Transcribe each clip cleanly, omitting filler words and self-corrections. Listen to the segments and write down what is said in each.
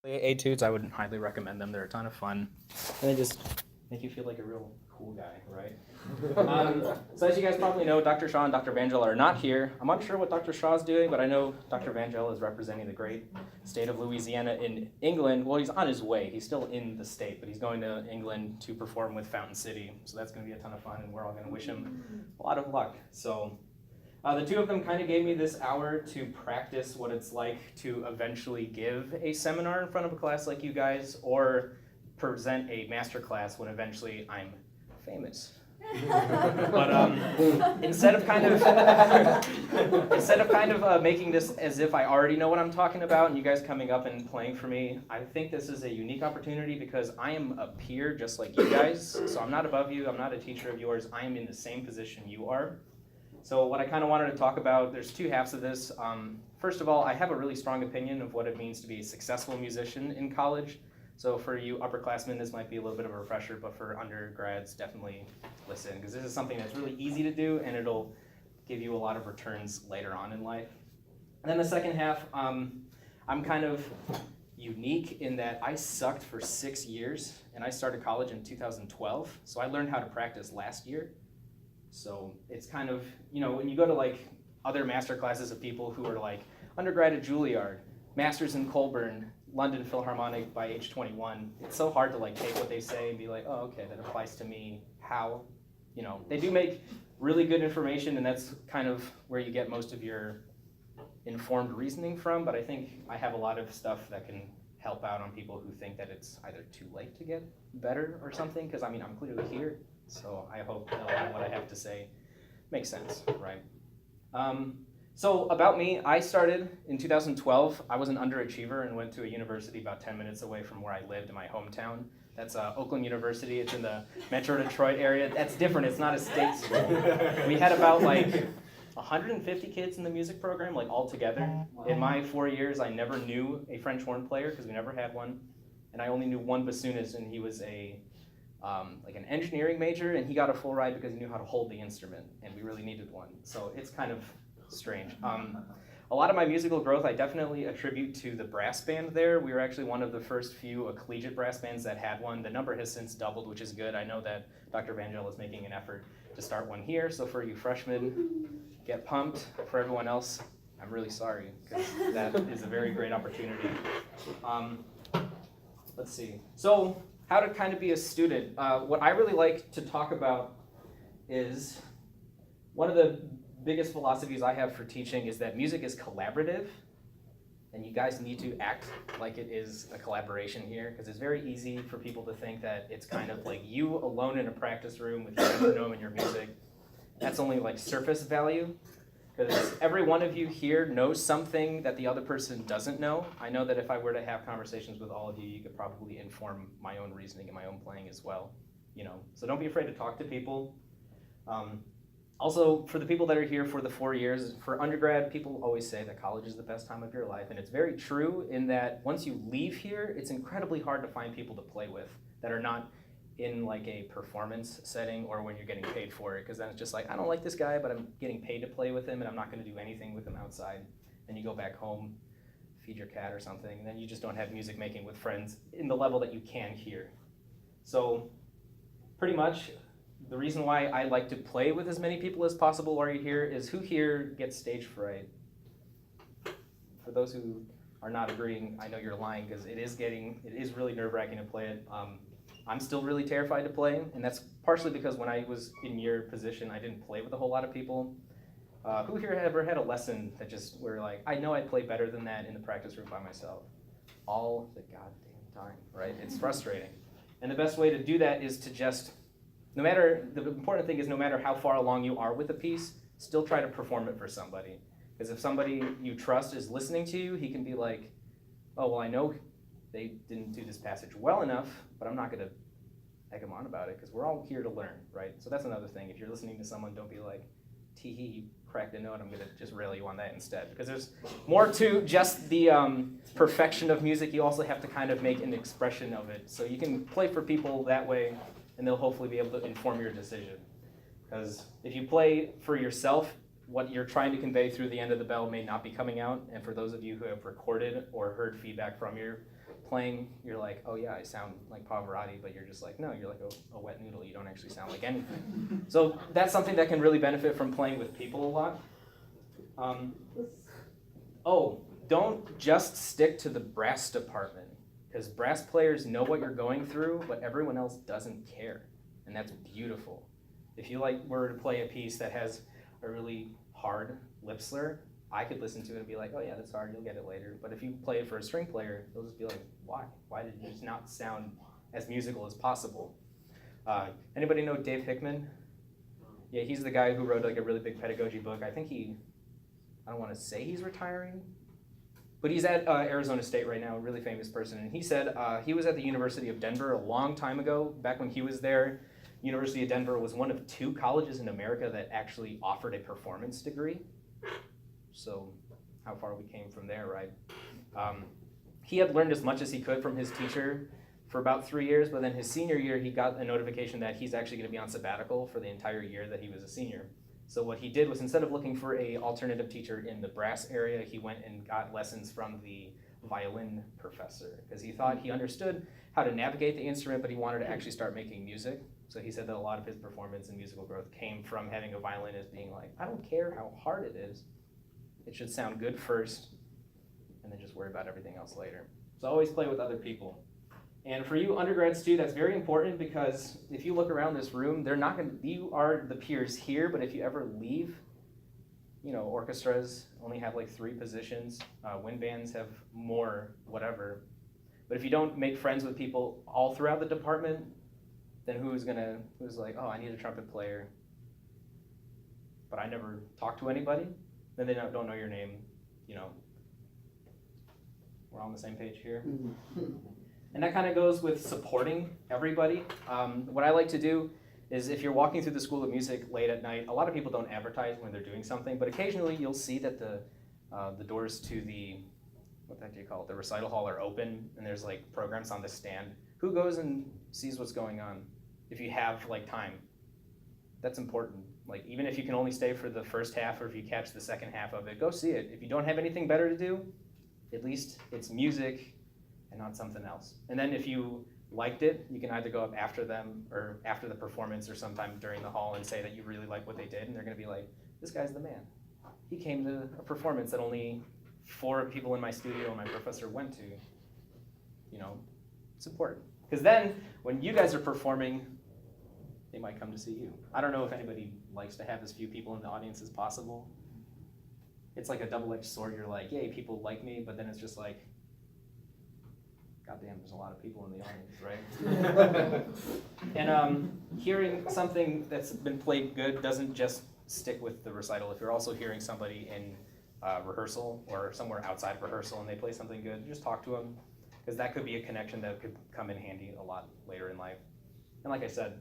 Etudes, I would highly recommend them. They're a ton of fun. And they just make you feel like a real cool guy, right? So as you guys probably know, Dr. Shaw and Dr. Vangel are not here. I'm unsure what Dr. Shaw is doing, but I know Dr. Vangel is representing the great state of Louisiana in England. Well, he's on his way. He's still in the state, but he's going to England to perform with Fountain City. So that's going to be a ton of fun, and we're all going to wish him a lot of luck. So the two of them kind of gave me this hour to practice what it's like to eventually give a seminar in front of a class like you guys, or present a master class when eventually I'm famous. But instead of kind of making this as if I already know what I'm talking about and you guys coming up and playing for me, I think this is a unique opportunity because I am a peer just like you guys. So I'm not above you, I'm not a teacher of yours, I am in the same position you are. So what I kind of wanted to talk about, there's two halves of this. First of all, I have a really strong opinion of what it means to be a successful musician in college. So for you upperclassmen, this might be a little bit of a refresher, but for undergrads, definitely listen, because this is something that's really easy to do, and it'll give you a lot of returns later on in life. And then the second half, I'm kind of unique in that I sucked for 6 years, and I started college in 2012, so I learned how to practice last year. So it's kind of, you know, when you go to like other master classes of people who are like undergrad at Juilliard, masters in Colburn, London Philharmonic by age 21, it's so hard to like take what they say and be like, oh, okay, that applies to me. How? You know, they do make really good information, and that's kind of where you get most of your informed reasoning from, but I think I have a lot of stuff that can help out on people who think that it's either too late to get better or something, because I mean, I'm clearly here. So I hope that a lot of what I have to say makes sense, right? So about me, I started in 2012. I was an underachiever and went to a university about 10 minutes away from where I lived in my hometown. That's Oakland University. It's in the Metro Detroit area. That's different. It's not a state school. We had about like 150 kids in the music program, like all together. Wow. In my 4 years, I never knew a French horn player because we never had one. And I only knew one bassoonist, and he was like an engineering major, and he got a full ride because he knew how to hold the instrument, and we really needed one. So it's kind of strange. A lot of my musical growth I definitely attribute to the brass band there. We were actually one of the first few collegiate brass bands that had one. The number has since doubled, which is good. I know that Dr. Vangel is making an effort to start one here, so for you freshmen, get pumped. For everyone else, I'm really sorry, because that is a very great opportunity. Let's see. So, how to kind of be a student. What I really like to talk about is one of the biggest philosophies I have for teaching is that music is collaborative, and you guys need to act like it is a collaboration here, because it's very easy for people to think that it's kind of like you alone in a practice room with your metronome and your music. That's only like surface value, because every one of you here knows something that the other person doesn't know. I know that if I were to have conversations with all of you, you could probably inform my own reasoning and my own playing as well. You know, so don't be afraid to talk to people. Also, for the people that are here for the 4 years, for undergrad, people always say that college is the best time of your life, and it's very true in that once you leave here, it's incredibly hard to find people to play with that are not in like a performance setting or when you're getting paid for it, because then it's just like, I don't like this guy, but I'm getting paid to play with him, and I'm not going to do anything with him outside. Then you go back home, feed your cat or something, and then you just don't have music making with friends in the level that you can here. So pretty much the reason why I like to play with as many people as possible while you're here is who here gets stage fright? For those who are not agreeing, I know you're lying, because it is really nerve-wracking to play it. I'm still really terrified to play, and that's partially because when I was in your position, I didn't play with a whole lot of people. Who here ever had a lesson that just were like, I know I'd play better than that in the practice room by myself? All the goddamn time, right? It's frustrating. And the best way to do that is to just, the important thing is no matter how far along you are with a piece, still try to perform it for somebody. Because if somebody you trust is listening to you, he can be like, oh, well, I know they didn't do this passage well enough, but I'm not going to egg them on about it, because we're all here to learn, right? So that's another thing. If you're listening to someone, don't be like, tee-hee, you cracked a note, I'm going to just rail you on that instead. Because there's more to just the perfection of music. You also have to kind of make an expression of it. So you can play for people that way, and they'll hopefully be able to inform your decision. Because if you play for yourself, what you're trying to convey through the end of the bell may not be coming out. And for those of you who have recorded or heard feedback from your playing, you're like, oh yeah, I sound like Pavarotti, but you're just like, no, you're like a wet noodle. You don't actually sound like anything. So that's something that can really benefit from playing with people a lot. Don't just stick to the brass department, because brass players know what you're going through, but everyone else doesn't care, and that's beautiful. If you were to play a piece that has a really hard lip slur, I could listen to it and be like, oh yeah, that's hard, you'll get it later. But if you play it for a string player, they'll just be like, why? Why did it just not sound as musical as possible? Anybody know Dave Hickman? Yeah, he's the guy who wrote a really big pedagogy book. I think I don't want to say he's retiring, but he's at Arizona State right now, a really famous person. And he said he was at the University of Denver a long time ago. Back when he was there, University of Denver was one of 2 colleges in America that actually offered a performance degree. So how far we came from there, right? He had learned as much as he could from his teacher for about 3 years, but then his senior year, he got a notification that he's actually going to be on sabbatical for the entire year that he was a senior. So what he did was, instead of looking for an alternative teacher in the brass area, he went and got lessons from the violin professor, because he thought he understood how to navigate the instrument, but he wanted to actually start making music. So he said that a lot of his performance and musical growth came from having a violinist being like, I don't care how hard it is. It should sound good first, and then just worry about everything else later. So always play with other people. And for you undergrads too, that's very important, because if you look around this room, you are the peers here, but if you ever leave, orchestras only have 3 positions, wind bands have more, whatever. But if you don't make friends with people all throughout the department, then who's like, oh, I need a trumpet player, but I never talked to anybody? Then they don't know your name, We're on the same page here. And that kind of goes with supporting everybody. What I like to do is, if you're walking through the School of Music late at night, a lot of people don't advertise when they're doing something, but occasionally you'll see that the doors to the, what the heck do you call it, the recital hall are open, and there's programs on the stand. Who goes and sees what's going on if you have time? That's important. Even if you can only stay for the first half, or if you catch the second half of it, go see it. If you don't have anything better to do, at least it's music and not something else. And then if you liked it, you can either go up after them or after the performance or sometime during the hall and say that you really like what they did, and they're gonna be like, this guy's the man. He came to a performance that only 4 people in my studio and my professor went to. Support. Because then when you guys are performing, they might come to see you. I don't know if anybody likes to have as few people in the audience as possible. It's like a double-edged sword. You're like, yay, people like me, but then it's just like, goddamn, there's a lot of people in the audience, right? And hearing something that's been played good doesn't just stick with the recital. If you're also hearing somebody in rehearsal or somewhere outside rehearsal and they play something good, just talk to them, because that could be a connection that could come in handy a lot later in life. And like I said,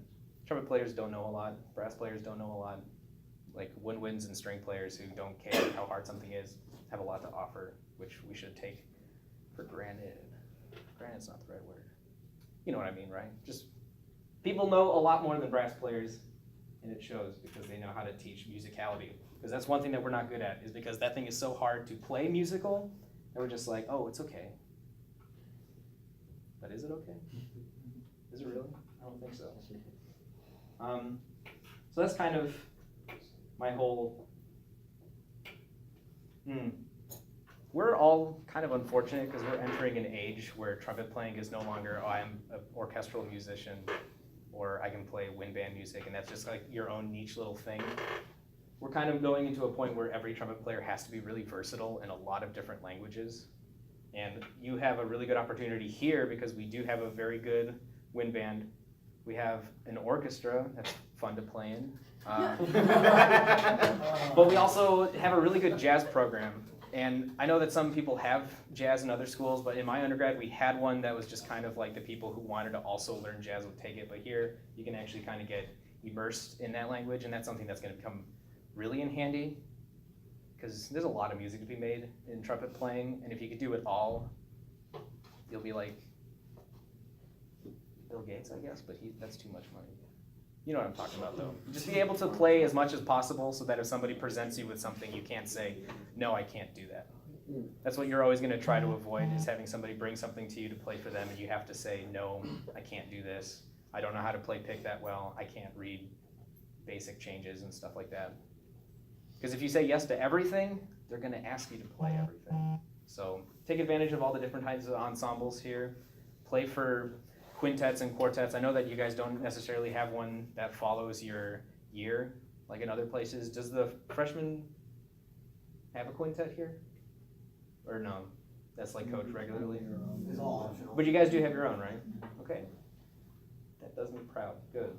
trumpet players don't know a lot, brass players don't know a lot. Woodwinds and string players who don't care how hard something is have a lot to offer, which we should take for granted. Granted's not the right word. You know what I mean, right? Just people know a lot more than brass players, and it shows, because they know how to teach musicality. Because that's one thing that we're not good at, is because that thing is so hard to play musical, and we're just like, oh, it's okay. But is it okay? Is it really? I don't think so. So that's kind of my whole, We're all kind of unfortunate, because we're entering an age where trumpet playing is no longer, oh, I'm an orchestral musician, or I can play wind band music, and that's just your own niche little thing. We're kind of going into a point where every trumpet player has to be really versatile in a lot of different languages. And you have a really good opportunity here, because we do have a very good wind band. We have an orchestra that's fun to play in. But we also have a really good jazz program. And I know that some people have jazz in other schools, but in my undergrad, we had one that was just kind of like the people who wanted to also learn jazz would take it. But here, you can actually kind of get immersed in that language, and that's something that's going to become really in handy, because there's a lot of music to be made in trumpet playing, and if you could do it all, you'll be like Bill Gates, I guess, but that's too much money. You know what I'm talking about, though. Just be able to play as much as possible so that if somebody presents you with something, you can't say, no, I can't do that. That's what you're always going to try to avoid, is having somebody bring something to you to play for them, and you have to say, no, I can't do this. I don't know how to play pick that well. I can't read basic changes and stuff like that. Because if you say yes to everything, they're going to ask you to play everything. So take advantage of all the different types of ensembles here. Play for quintets and quartets. I know that you guys don't necessarily have one that follows your year, like in other places. Does the freshman have a quintet here? Or no? That's like coached regularly? It's all optional. But you guys do have your own, right? Okay. That does me proud. Good.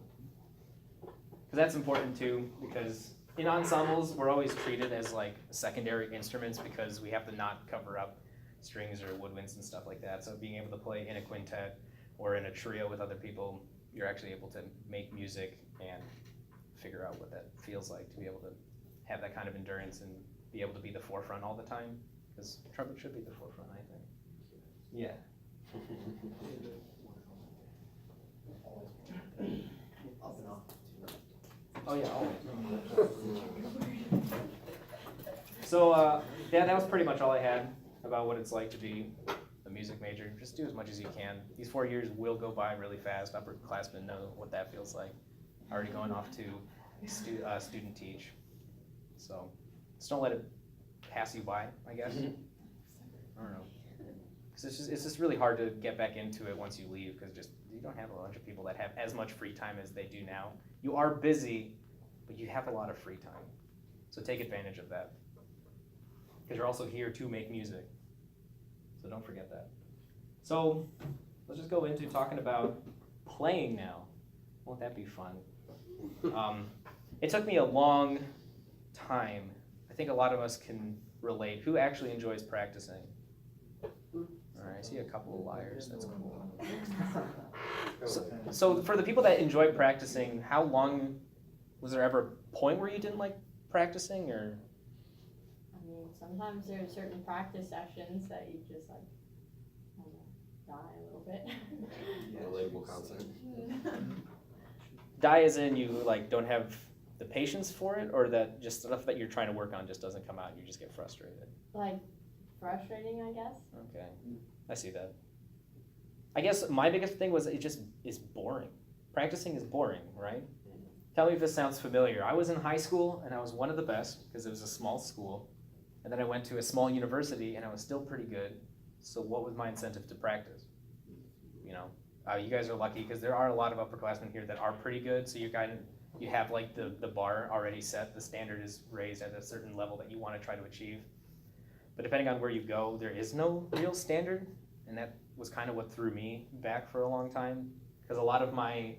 Because that's important too, because in ensembles, we're always treated as like secondary instruments because we have to not cover up strings or woodwinds and stuff like that. So being able to play in a quintet or in a trio with other people, you're actually able to make music and figure out what that feels like to be able to have that kind of endurance and be able to be the forefront all the time. Because trumpet should be the forefront, I think. Yeah. Up and up. Oh yeah, always. So yeah, that was pretty much all I had about what it's like to be a music major. Just do as much as you can. These 4 years will go by really fast. Upperclassmen know what that feels like. Already going off to student teach. So just don't let it pass you by, I guess. I don't know. Because it's just really hard to get back into it once you leave, because just you don't have a bunch of people that have as much free time as they do now. You are busy, but you have a lot of free time. So take advantage of that. Because you're also here to make music. So don't forget that. So let's just go into talking about playing now. Won't that be fun? It took me a long time. I think a lot of us can relate. Who actually enjoys practicing? All right, I see a couple of liars. That's cool. So for the people that enjoy practicing, how long, was there ever a point where you didn't like practicing, or? I mean, sometimes there are certain practice sessions that you just like, I don't know, die a little bit. Relatable concept. Die as in you like don't have the patience for it, or that just stuff that you're trying to work on just doesn't come out and you just get frustrated? Like, frustrating, I guess. Okay, I see that. I guess my biggest thing was it just is boring. Practicing is boring, right? Tell me if this sounds familiar. I was in high school and I was one of the best because it was a small school. And then I went to a small university and I was still pretty good. So what was my incentive to practice? You know, you guys are lucky because there are a lot of upperclassmen here that are pretty good. So you have like the bar already set. The standard is raised at a certain level that you want to try to achieve. But depending on where you go, there is no real standard. And that was kind of what threw me back for a long time. Because a lot of my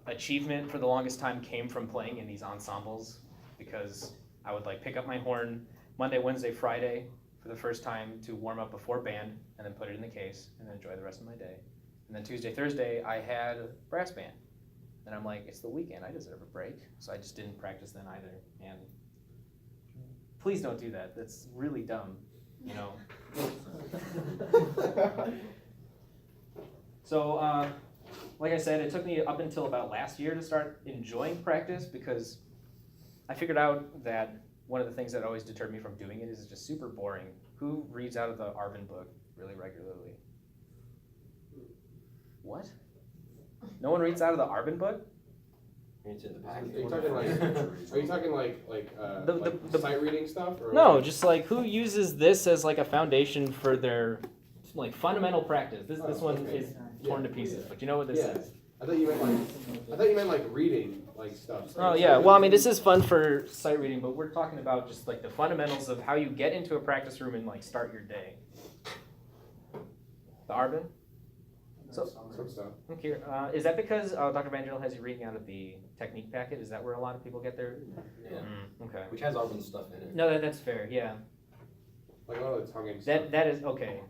achievement for the longest time came from playing in these ensembles, because I would like pick up my horn Monday, Wednesday, Friday for the first time to warm up before band, and then put it in the case and then enjoy the rest of my day. And then Tuesday, Thursday, I had a brass band. And I'm like, it's the weekend, I deserve a break. So I just didn't practice then either. And please don't do that. That's really dumb, you know. So, like I said, it took me up until about last year to start enjoying practice, because I figured out that one of the things that always deterred me from doing it is it's just super boring. Who reads out of the Arvin book really regularly? What? No one reads out of the Arvin book? It's in the Are packet. you talking like sight reading stuff? Or No, just like who uses this as like a foundation for their like fundamental practice. This one okay. is torn to pieces, but you know what this Yeah. is. I thought you meant like reading like stuff. Oh yeah, well I mean this is fun for sight reading, but we're talking about just like the fundamentals of how you get into a practice room and like start your day. The Arvin? So, Some stuff. okay, is that because Dr. Vangelo has you reading out of the technique packet? Is that where a lot of people get their? Yeah. Okay. Which has Arvin's stuff in it. No, that's fair. Yeah. Like a lot of the tonguing stuff. That is okay.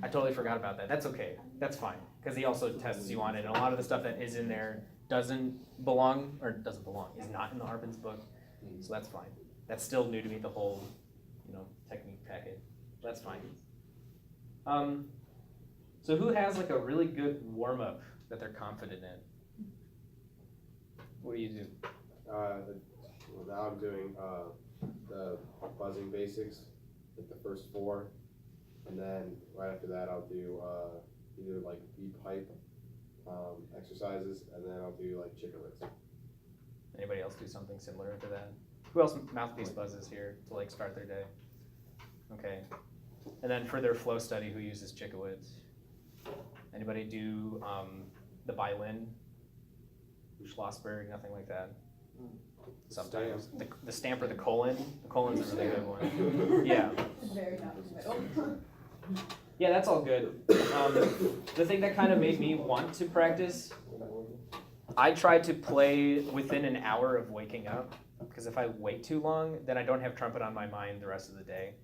I totally forgot about that. That's okay. That's fine, because he also tests you on it, and a lot of the stuff that is in there is not in the Arvin's book, so that's fine. That's still new to me, the whole, technique packet. That's fine. So who has like a really good warm up that they're confident in? What do you do? Well, now I'm doing the buzzing basics, like the first 4, and then right after that I'll do either like beat pipe exercises, and then I'll do like chicklets. Anybody else do something similar to that? Who else mouthpiece buzzes here to like start their day? Okay. And then for their flow study, who uses Chickowitz? Anybody do the violin? Schlossberg, nothing like that? Sometimes. The stamp or the colon? The colon's a really good one. Yeah. Very non-committal. Yeah, that's all good. The thing that kind of made me want to practice, I tried to play within an hour of waking up, because if I wait too long, then I don't have trumpet on my mind the rest of the day.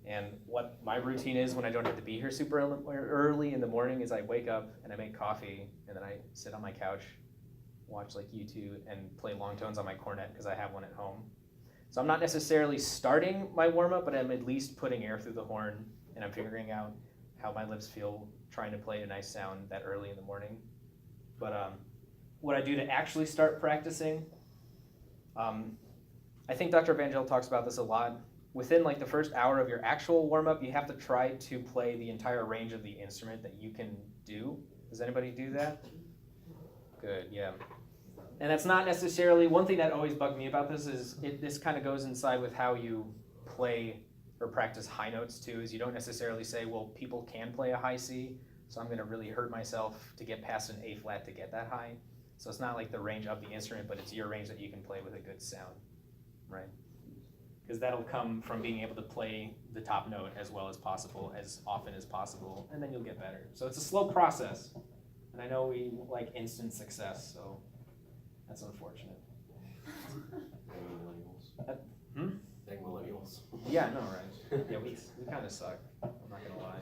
And what my routine is when I don't have to be here super early in the morning is I wake up and I make coffee, and then I sit on my couch, watch like YouTube, and play long tones on my cornet because I have one at home. So I'm not necessarily starting my warm-up, but I'm at least putting air through the horn, and I'm figuring out how my lips feel trying to play a nice sound that early in the morning. But what I do to actually start practicing, I think Dr. Evangel talks about this a lot. Within like the first hour of your actual warm-up, you have to try to play the entire range of the instrument that you can do. Does anybody do that? Good, yeah. And that's not necessarily, one thing that always bugged me about this is this kind of goes inside with how you play or practice high notes too, is you don't necessarily say, well, people can play a high C, so I'm gonna really hurt myself to get past an A flat to get that high. So it's not like the range of the instrument, but it's your range that you can play with a good sound, right? Because that'll come from being able to play the top note as well as possible, as often as possible, and then you'll get better. So it's a slow process, and I know we like instant success, so that's unfortunate. Dang millennials. Yeah, I know, right? Yeah, we kind of suck, I'm not gonna lie.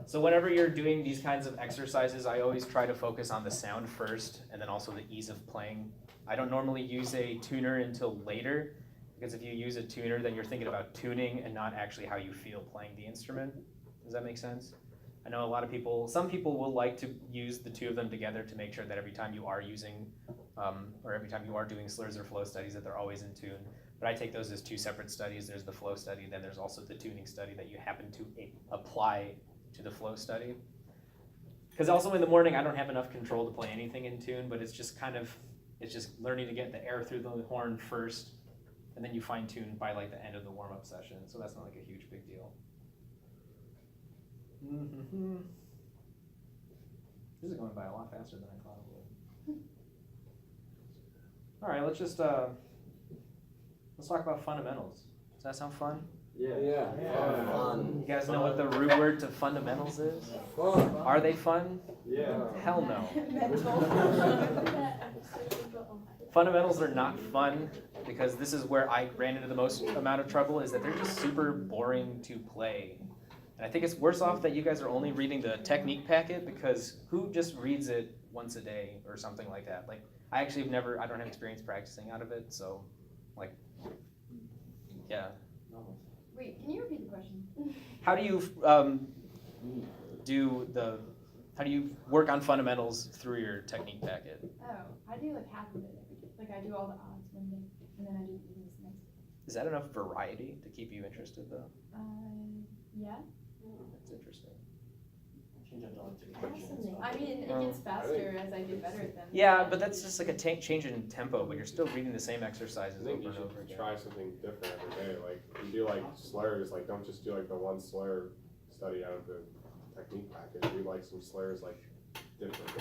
So whenever you're doing these kinds of exercises, I always try to focus on the sound first, and then also the ease of playing. I don't normally use a tuner until later, because if you use a tuner, then you're thinking about tuning and not actually how you feel playing the instrument. Does that make sense? I know a lot of people, some people will like to use the two of them together to make sure that every time you are using, or every time you are doing slurs or flow studies, that they're always in tune. But I take those as two separate studies. There's the flow study, then there's also the tuning study that you happen to apply to the flow study. Because also in the morning, I don't have enough control to play anything in tune, but it's just kind of, it's just learning to get the air through the horn first, and then you fine tune by like the end of the warm-up session. So that's not like a huge big deal. This is going by a lot faster than I thought it would. All right, let's just let's talk about fundamentals. Does that sound fun? Yeah. Fun. You guys know what the root word to fundamentals is? Are they fun? Yeah. Hell no. Mental. Fundamentals are not fun, because this is where I ran into the most amount of trouble, is that they're just super boring to play. And I think it's worse off that you guys are only reading the technique packet, because who just reads it once a day or something like that? Like, I actually have never, I don't have experience practicing out of it, so, like, yeah. Wait, can you repeat the question? How do you how do you work on fundamentals through your technique packet? Oh, I do like half of it every day. Like I do all the odds one day, and then I do evens the next day. Is that enough variety to keep you interested, though? Yeah. That's interesting. Change up to like 2 Fascinating. I mean, it gets faster as I do better at them. Yeah, but that's just like a change in tempo, but you're still reading the same I exercises think over you and over should again. try something different every day. Like, you do like slurs, like don't just do like the one slur study out of the technique packet. Do like some slurs like different.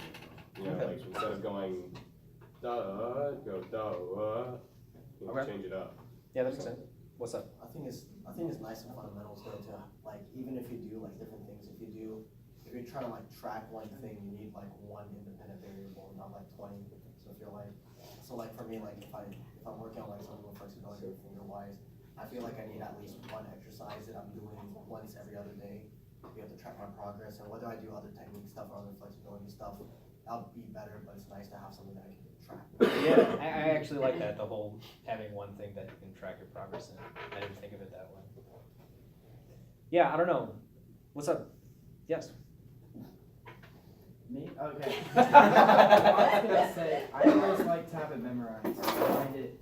You know, Okay. like instead of going duh, go duh. You know, Okay. change it up. Yeah, that makes sense. What's up? I think it's nice in fundamentals though to like, even if you do like different things, if you're trying to like track one thing, you need like one independent variable, not like 20. So if you're like, for me, like if I'm working on like something with flexibility or finger wise, I feel like I need at least one exercise that I'm doing once every other day to be able to track my progress. And whether I do other technique stuff or other flexibility stuff, that'll be better, but it's nice to have something that I can track. Yeah, I actually like that, the whole having one thing that you can track your progress in. I didn't think of it that way. Yeah, I don't know. What's up? Yes? Me? Okay. I was gonna say, I always like to have it memorized. I find it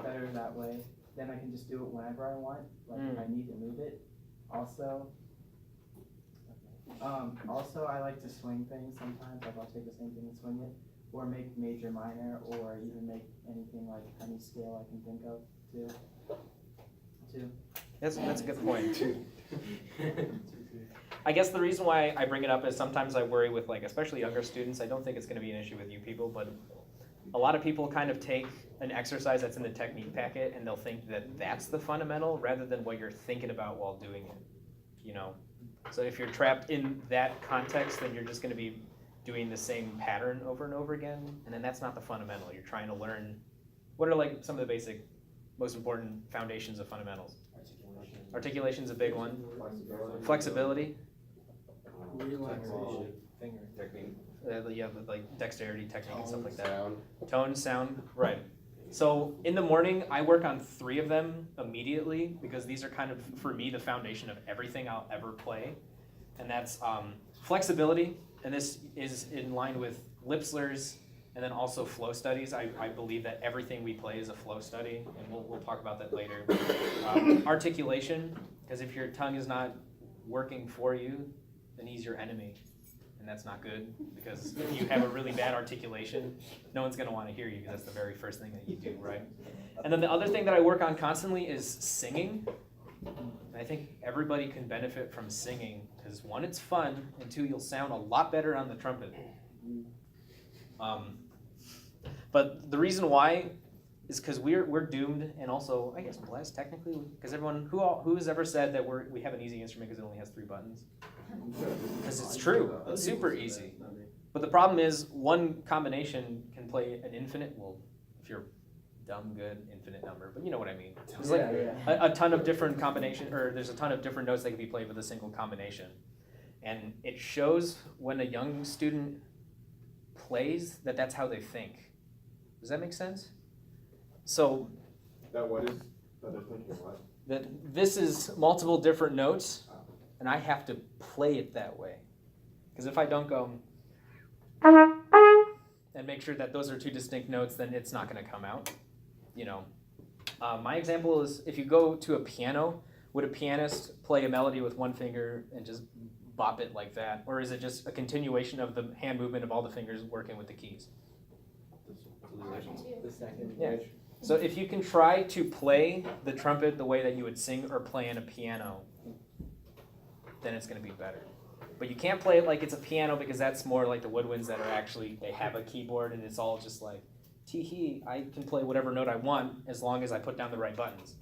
better that way. Then I can just do it whenever I want, like if I need to move it. Also, I like to swing things sometimes. Like I'll take the same thing and swing it, or make major, minor, or even make anything like any scale I can think of too. That's a good point. I guess the reason why I bring it up is sometimes I worry with like, especially younger students, I don't think it's gonna be an issue with you people, but a lot of people kind of take an exercise that's in the technique packet and they'll think that that's the fundamental rather than what you're thinking about while doing it, you know? So if you're trapped in that context, then you're just gonna be doing the same pattern over and over again, and then that's not the fundamental. You're trying to learn, what are like some of the basic, most important foundations of fundamentals? Articulation's a big one. Flexibility. Relaxation. Technique. You have like dexterity, technique, and stuff like that. Sound. Tone, sound, right. So in the morning, I work on 3 of them immediately because these are kind of, for me, the foundation of everything I'll ever play. And that's flexibility, and this is in line with lip slurs, and then also flow studies. I believe that everything we play is a flow study, and we'll talk about that later. Articulation, because if your tongue is not working for you, then he's your enemy. And that's not good, because if you have a really bad articulation, no one's gonna wanna hear you, because that's the very first thing that you do, right? And then the other thing that I work on constantly is singing. And I think everybody can benefit from singing, because 1, it's fun, and 2, you'll sound a lot better on the trumpet. But the reason why is because we're doomed, and also, I guess, blessed technically, because everyone, who has ever said that we have an easy instrument because it only has 3 buttons? Because it's true, it's super easy. But the problem is, one combination can play an infinite, well, if you're dumb, good, infinite number, but you know what I mean. There's like a ton of different combination, or there's a ton of different notes that can be played with a single combination. And it shows when a young student plays that that's how they think. Does that make sense? So That what is? That they're thinking what? that this is multiple different notes, and I have to play it that way. Because if I don't go and make sure that those are 2 distinct notes, then it's not going to come out. You know, my example is if you go to a piano, would a pianist play a melody with 1 finger and just bop it like that, or is it just a continuation of the hand movement of all the fingers working with the keys? The second. Yeah. So if you can try to play the trumpet the way that you would sing or play on a piano, then it's going to be better. But you can't play it like it's a piano, because that's more like the woodwinds that are actually, they have a keyboard and it's all just like, tee-hee, I can play whatever note I want as long as I put down the right buttons.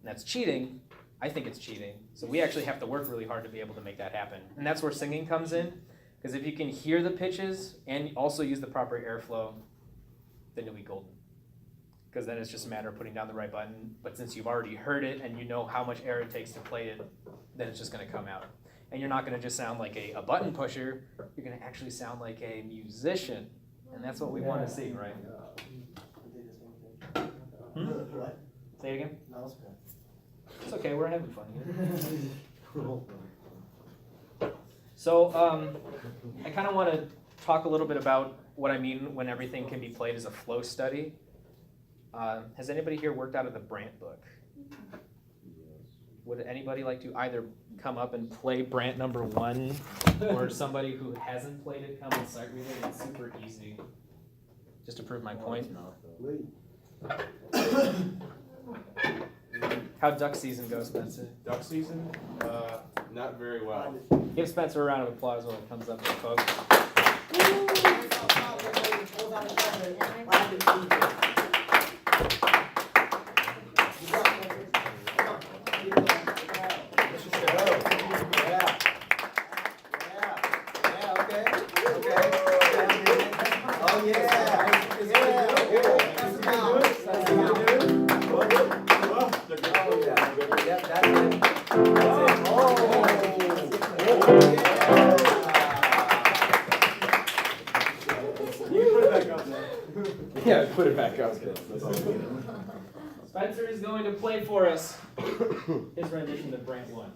And that's cheating. I think it's cheating. So we actually have to work really hard to be able to make that happen. And that's where singing comes in, because if you can hear the pitches and also use the proper airflow, then you'll be golden. Because then it's just a matter of putting down the right button. But since you've already heard it and you know how much air it takes to play it, then it's just going to come out. And you're not going to just sound like a button pusher. You're going to actually sound like a musician. And that's what we want to see, right? What? Say it again? No, it's good. It's okay, we're having fun here. So I kind of want to talk a little bit about what I mean when everything can be played as a flow study. Has anybody here worked out of the Brandt book? Would anybody like to either come up and play Brandt number 1, or somebody who hasn't played it come and sight read it? It's super easy. Just to prove my point. How'd duck season go, Spencer? Duck season? Not very well. Give Spencer a round of applause when it comes up to folks. Yeah, put it back up. Spencer is going to play for us his rendition of Brandt 1.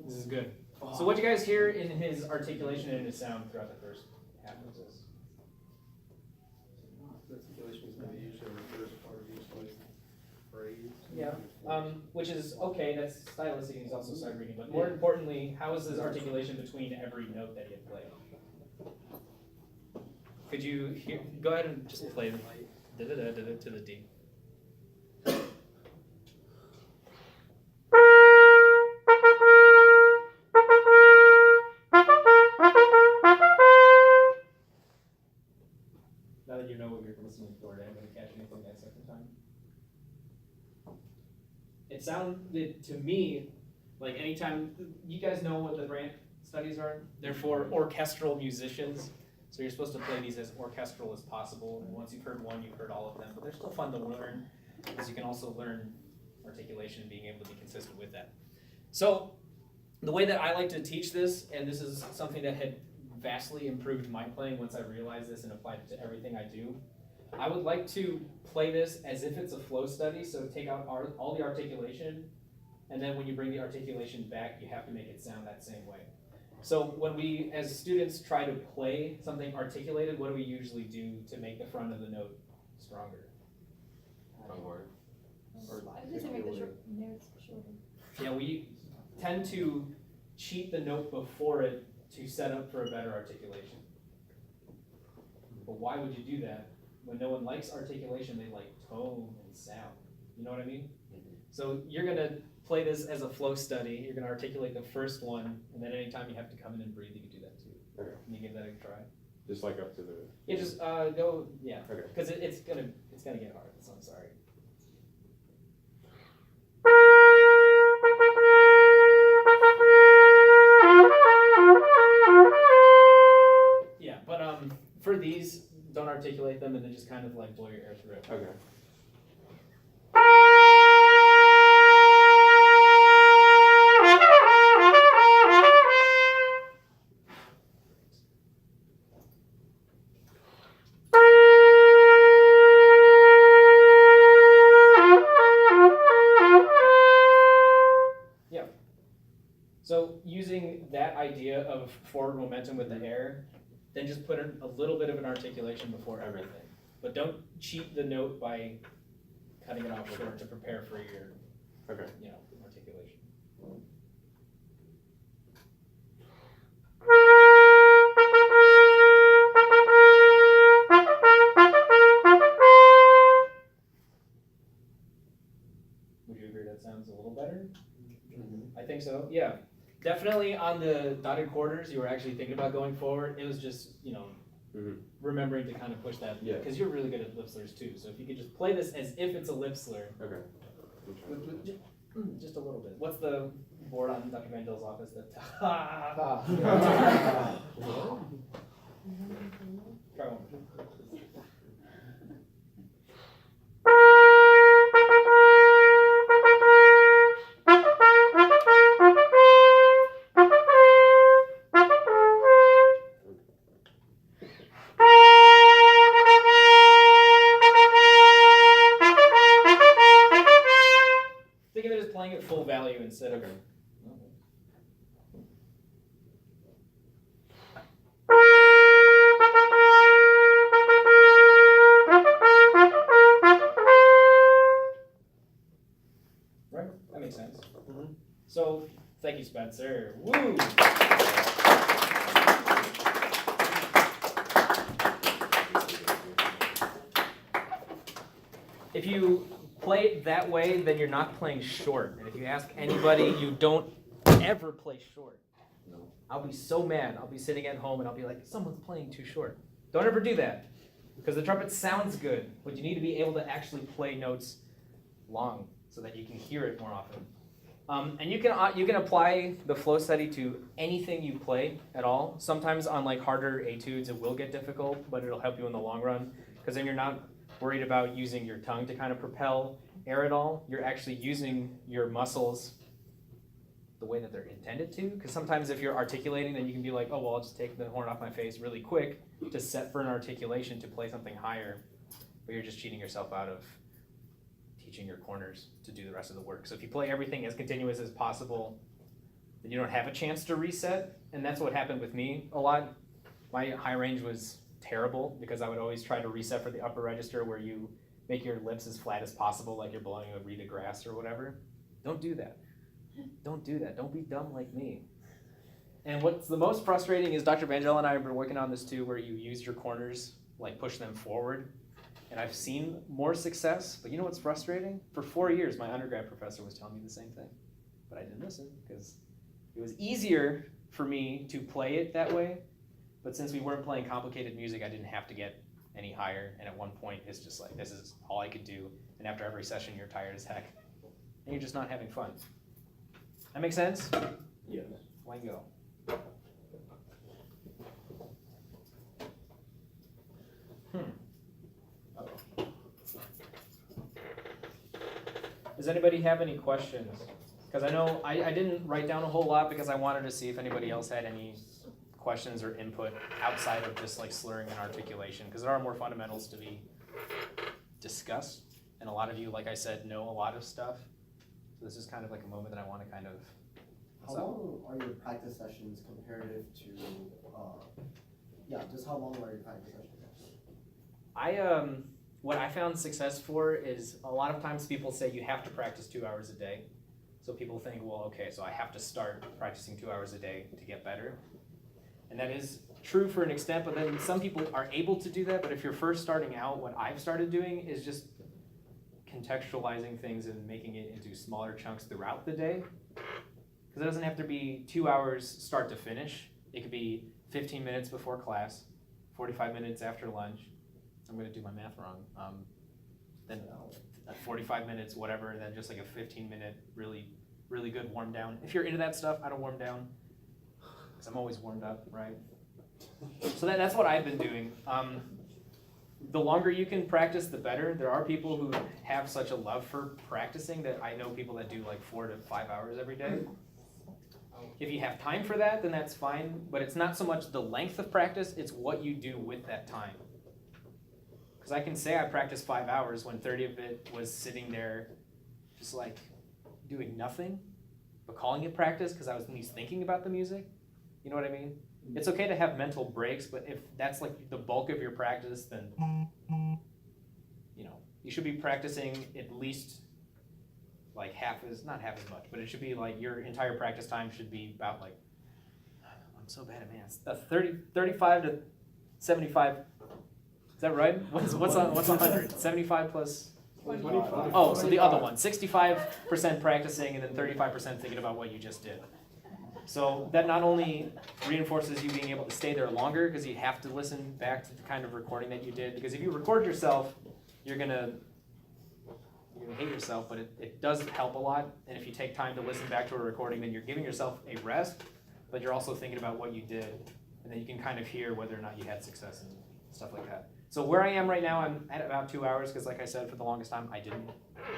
This is good. So what you guys hear in his articulation and his sound throughout the first half of this? Articulation is maybe usually the first part of each like phrase. Yeah, which is okay, that's stylistic and he's also sight reading, but more importantly, how is his articulation between every note that he had played? Could you hear, go ahead and just play da-da-da-da-da to the D. Now that you know what you're listening for, am I going to catch anything that second time? It sounded to me like anytime, you guys know what the Brandt studies are? They're for orchestral musicians. So you're supposed to play these as orchestral as possible. And once you've heard one, you've heard all of them. But they're still fun to learn because you can also learn articulation and being able to be consistent with that. So the way that I like to teach this, and this is something that had vastly improved my playing once I realized this and applied it to everything I do, I would like to play this as if it's a flow study. So take out all the articulation, and then when you bring the articulation back, you have to make it sound that same way. So when we, as students, try to play something articulated, what do we usually do to make the front of the note stronger? Just make the notes shorter. Yeah, we tend to cheat the note before it to set up for a better articulation. But why would you do that? When no one likes articulation, they like tone and sound. You know what I mean? So you're gonna play this as a flow study. You're gonna articulate the first one, and then anytime you have to come in and breathe, you can do that too. Okay. Can you give that a try? Just like up to the. Yeah, just go. Yeah. Okay. Because it's gonna get hard. So I'm sorry. Yeah, but for these, don't articulate them, and then just kind of like blow your air through it. Okay. So using that idea of forward momentum with the air, then just put a little bit of an articulation before everything. But don't cheat the note by cutting it off short to prepare for your articulation. Would you agree that sounds a little better? Mm-hmm. I think so, yeah. Definitely on the dotted quarters, you were actually thinking about going forward. It was just, remembering to kind of push that, because you're really good at lip slurs too. So if you could just play this as if it's a lip slur. Okay. Just a little bit. What's the board on Dr. Van Dil's office? Try one. Think of it as playing at full value instead of. Right? That makes sense. Mm-hmm. So, thank you, Spencer. Woo! If you play it that way, then you're not playing short. And if you ask anybody, you don't ever play short. No. I'll be so mad. I'll be sitting at home and I'll be like, someone's playing too short. Don't ever do that. Because the trumpet sounds good, but you need to be able to actually play notes long so that you can hear it more often. And you can apply the flow study to anything you play at all. Sometimes on like harder etudes it will get difficult, but it'll help you in the long run. Because then you're not worried about using your tongue to kind of propel air at all. You're actually using your muscles the way that they're intended to. Because sometimes if you're articulating, then you can be like, oh, well, I'll just take the horn off my face really quick to set for an articulation to play something higher. But you're just cheating yourself out of teaching your corners to do the rest of the work. So if you play everything as continuous as possible, then you don't have a chance to reset. And that's what happened with me a lot. My high range was terrible because I would always try to reset for the upper register where you make your lips as flat as possible, like you're blowing a reed of grass or whatever. Don't do that. Don't do that. Don't be dumb like me. And what's the most frustrating is Dr. Vangel and I have been working on this too, where you use your corners, like push them forward. And I've seen more success, but you know what's frustrating? For 4 years, my undergrad professor was telling me the same thing, but I didn't listen because it was easier for me to play it that way. But since we weren't playing complicated music, I didn't have to get any higher. And at one point, it's just like, this is all I could do. And after every session, you're tired as heck. And you're just not having fun. That make sense? Yes. Wango. Does anybody have any questions? Because I know I didn't write down a whole lot because I wanted to see if anybody else had any questions or input outside of just like slurring and articulation, because there are more fundamentals to be discussed. And a lot of you, like I said, know a lot of stuff. So this is kind of like a moment that I want to kind of. How long are your practice sessions comparative to, just how long are your practice sessions? What I found success for is a lot of times people say you have to practice 2 hours a day. So people think, well, okay, so I have to start practicing 2 hours a day to get better. And that is true for an extent, but then some people are able to do that. But if you're first starting out, what I've started doing is just contextualizing things and making it into smaller chunks throughout the day. Because it doesn't have to be 2 hours start to finish. It could be 15 minutes before class, 45 minutes after lunch. I'm going to do my math wrong. Then 45 minutes, whatever, and then just like a 15-minute really, really good warm down. If you're into that stuff, I don't warm down because I'm always warmed up, right? So that's what I've been doing. The longer you can practice, the better. There are people who have such a love for practicing that I know people that do like 4 to 5 hours every day. If you have time for that, then that's fine, but it's not so much the length of practice, it's what you do with that time. Because I can say I practiced 5 hours when 30 of it was sitting there just like doing nothing, but calling it practice because I was at least thinking about the music. You know what I mean? It's okay to have mental breaks, but if that's like the bulk of your practice, then you should be practicing at least like not half as much, but it should be like your entire practice time should be about like, I'm so bad at math, 35 to 75. Is that right? What's 100? 75 plus? 25. Oh, so the other one, 65% practicing and then 35% thinking about what you just did. So that not only reinforces you being able to stay there longer because you have to listen back to the kind of recording that you did. Because if you record yourself, you're gonna hate yourself, but it does help a lot. And if you take time to listen back to a recording, then you're giving yourself a rest, but you're also thinking about what you did, and then you can kind of hear whether or not you had success and stuff like that. So where I am right now, I'm at about 2 hours because, like I said, for the longest time, I didn't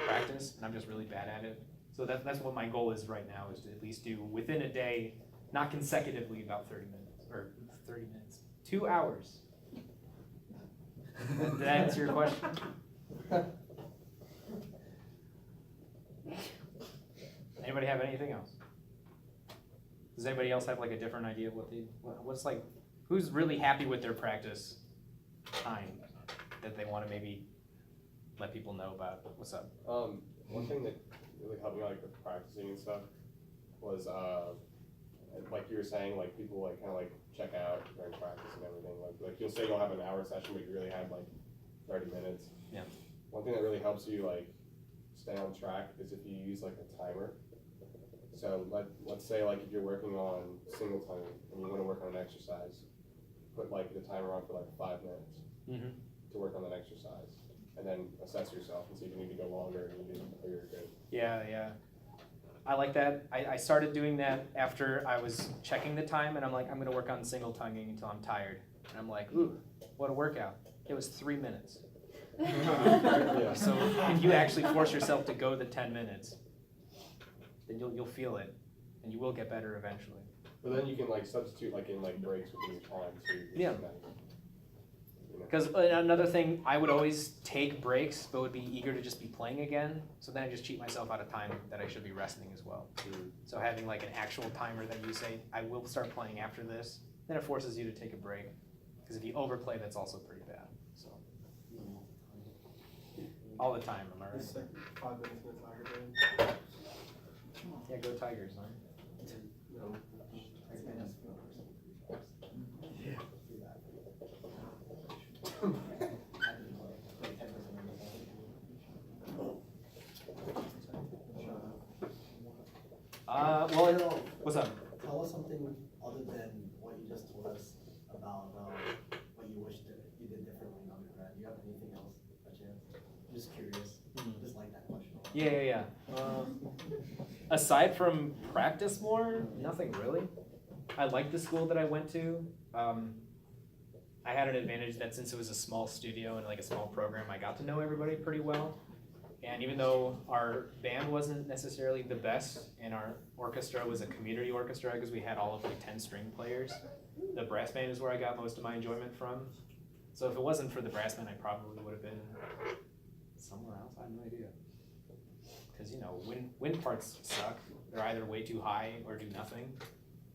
practice, and I'm just really bad at it. So that's what my goal is right now, is to at least do within a day, not consecutively, about 30 minutes, 2 hours. Did that answer your question? Anybody have anything else? Does anybody else have like a different idea of what's like, who's really happy with their practice time that they want to maybe let people know about? What's up? One thing that really helped me like with practicing and stuff was like you were saying, like people like kind of like check out during practice and everything. Like you'll say you'll have an hour session, but you really had like 30 minutes. Yeah. One thing that really helps you like stay on track is if you use like a timer. So let's say like if you're working on single time and you want to work on an exercise, put like the timer on for like 5 minutes to work on that exercise, and then assess yourself and see if you need to go longer and you're good. Yeah. I like that. I started doing that after I was checking the time, and I'm like, I'm going to work on single tonguing until I'm tired. And I'm like, ooh, what a workout. It was 3 minutes. Yeah. So if you actually force yourself to go the 10 minutes, then you'll feel it, and you will get better eventually. But then you can like substitute like in like breaks within your time too. Yeah. you know. Because another thing, I would always take breaks, but would be eager to just be playing again. So then I just cheat myself out of time that I should be resting as well. So having like an actual timer that you say, I will start playing after this, then it forces you to take a break. Because if you overplay, that's also pretty bad. So all the time, am I right? It's like 5 minutes in a Tiger game. Yeah, go Tigers, huh? No. Well, what's up? Tell us something other than what you just told us about what you wish that you did differently in undergrad. Do you have anything else by chance? I'm just curious. Just like that question. Yeah. Aside from practice more, nothing really. I liked the school that I went to. I had an advantage that since it was a small studio and like a small program, I got to know everybody pretty well. And even though our band wasn't necessarily the best and our orchestra was a community orchestra because we had all of like 10 string players, the brass band is where I got most of my enjoyment from. So if it wasn't for the brass band, I probably would have been somewhere else. I have no idea. Because, you know, wind parts suck. They're either way too high or do nothing.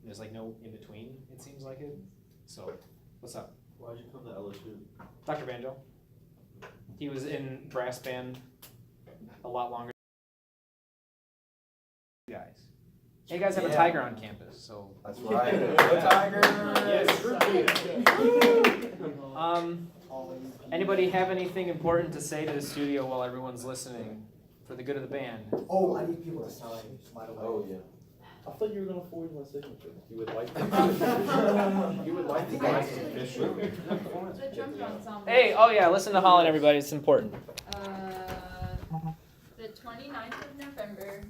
There's like no in between, it seems like it. So, what's up? Why'd you come to LSU? Dr. Banjo. He was in brass band a lot longer than you guys. Hey, you guys have a tiger on campus, so. That's right. Go Tigers! Anybody have anything important to say to the studio while everyone's listening for the good of the band? Oh, I need people to sign, by the way. Oh, yeah. I thought you were gonna forge my signature. You would like to you would like to buy some fish. The trumpet ensemble. Hey, oh yeah, listen to Holland, everybody. It's important. The 29th of November.